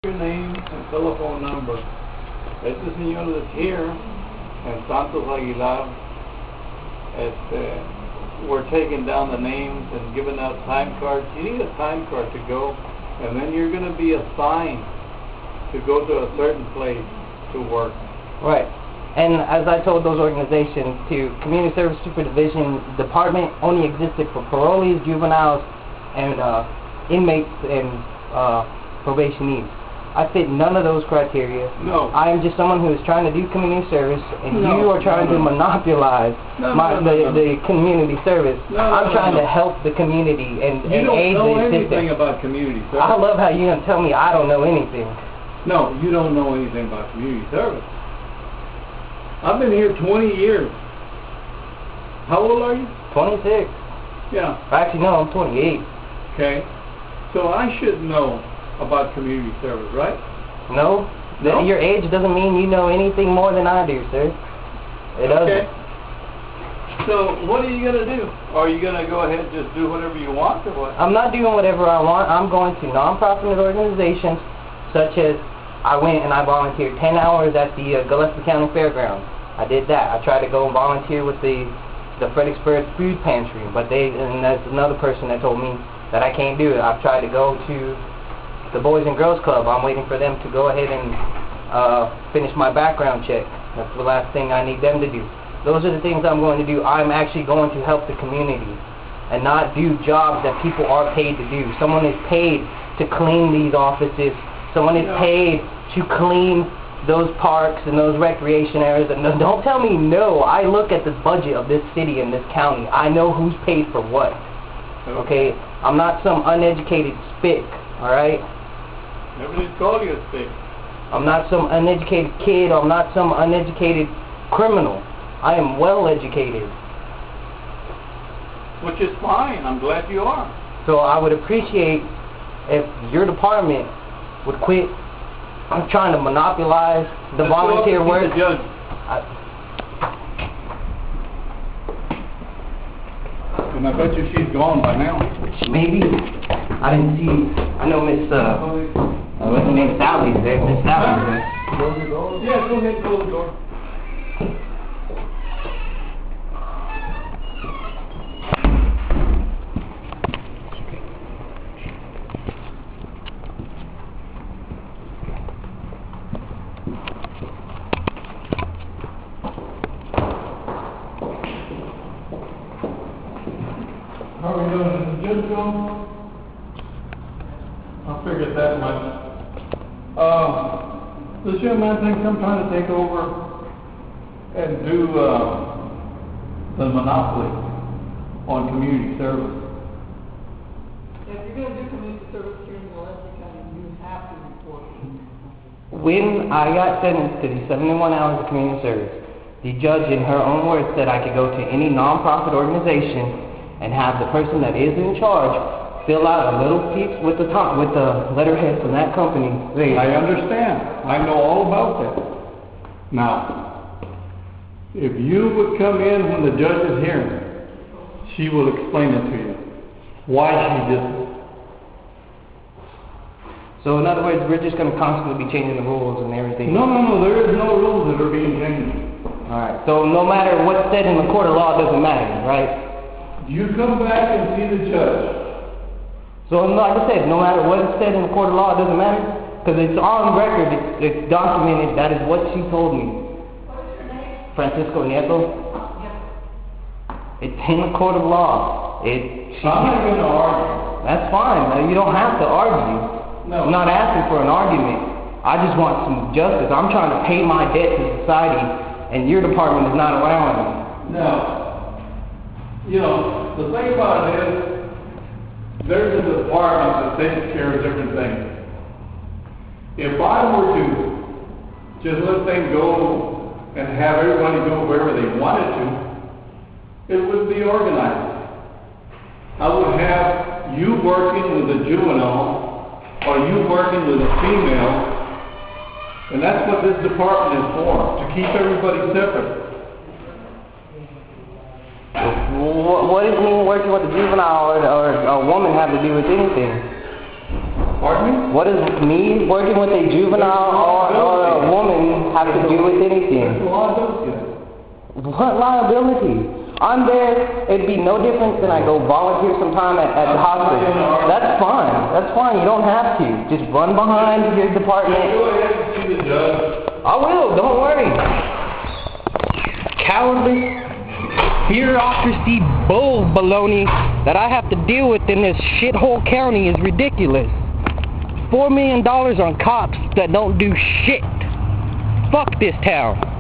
Your name and telephone number. Este señor is here in Santos Aguilar. We're taking down the names and giving out time cards. You need a time card to go, and then you're going to be assigned to go to a certain place to work. Right. And as I told those organizations, community service supervision department only existed for parolees, juveniles, and inmates and probationees. I fit none of those criteria. No. I am just someone who is trying to do community service, and you are trying to monopolize the community service. I'm trying to help the community and aid the system. You don't know anything about community service. I love how you're going to tell me I don't know anything. No, you don't know anything about community service. I've been here 20 years. How old are you? 26. Yeah. Actually, no, I'm 28. Okay. So I should know about community service, right? No. Your age doesn't mean you know anything more than I do, sir. It doesn't. Okay. So what are you going to do? Are you going to go ahead and just do whatever you want or what? I'm not doing whatever I want. I'm going to non-profit organizations such as I went and I volunteered 10 hours at the Gillespie County Fairgrounds. I did that. I tried to go and volunteer with the Fredericksburg food pantry, but and there's another person that told me that I can't do it. I've tried to go to the Boys and Girls Club. I'm waiting for them to go ahead and finish my background check. That's the last thing I need them to do. Those are the things I'm going to do. I'm actually going to help the community and not do jobs that people are paid to do. Someone is paid to clean these offices. Someone is paid to clean those parks and those recreation areas. And don't tell me no. I look at the budget of this city and this county. I know who's paid for what. Okay? I'm not some uneducated spick, alright? Nobody's called you a spick. I'm not some uneducated kid. I'm not some uneducated criminal. I am well educated. Which is fine. I'm glad you are. So I would appreciate if your department would quit. I'm trying to monopolize the volunteer work. The judge. And I bet you she's gone by now. Maybe. I didn't see. I know Miss what's her name? Sally's there. Miss Sally's there. Close the door? Yeah, go ahead and close the door. How are we doing? Is it good going? I figured that much. This young man thinks I'm trying to take over and do the monopoly on community service. If you're going to do community service here in Gillespie County, you have to report it. When I got sentenced to the 71 hours of community service, the judge, in her own words, said I could go to any nonprofit organization and have the person that is in charge fill out a little piece with the letterhead from that company. I understand. I know all about that. Now, if you would come in when the judge is hearing, she will explain it to you. Why she did it. So in other words, we're just going to constantly be changing the rules and everything? No. There is no rules that are being changed. Alright. So no matter what's said in the court of law, it doesn't matter, right? You come back and see the judge. So, like I said, no matter what is said in the court of law, it doesn't matter? Because it's on record, it's documented, that is what she told me. What is your name? Francisco Nieto. Yes. It's in the court of law. I'm not going to argue. That's fine. You don't have to argue. No. I'm not asking for an argument. I just want some justice. I'm trying to pay my debt to society, and your department is not allowing me. No. You know, the thing about it is, there's a department that takes care of different things. If I were to just let things go and have everybody go wherever they wanted to, it would be organized. I would have you working with a juvenile or you working with a female, and that's what this department is for, to keep everybody separate. What does me working with a juvenile or a woman have to do with anything? Pardon me? What does me working with a juvenile or a woman have to do with anything? There's liability. What liability? I'm there, it'd be no different than I go volunteer sometime at the hospital. That's fine. That's fine. You don't have to. Just run behind your department. Go ahead and see the judge. I will, don't worry. Cowardly, bureaucracy, bull baloney that I have to deal with in this shithole county is ridiculous. $4 million on cops that don't do shit. Fuck this town.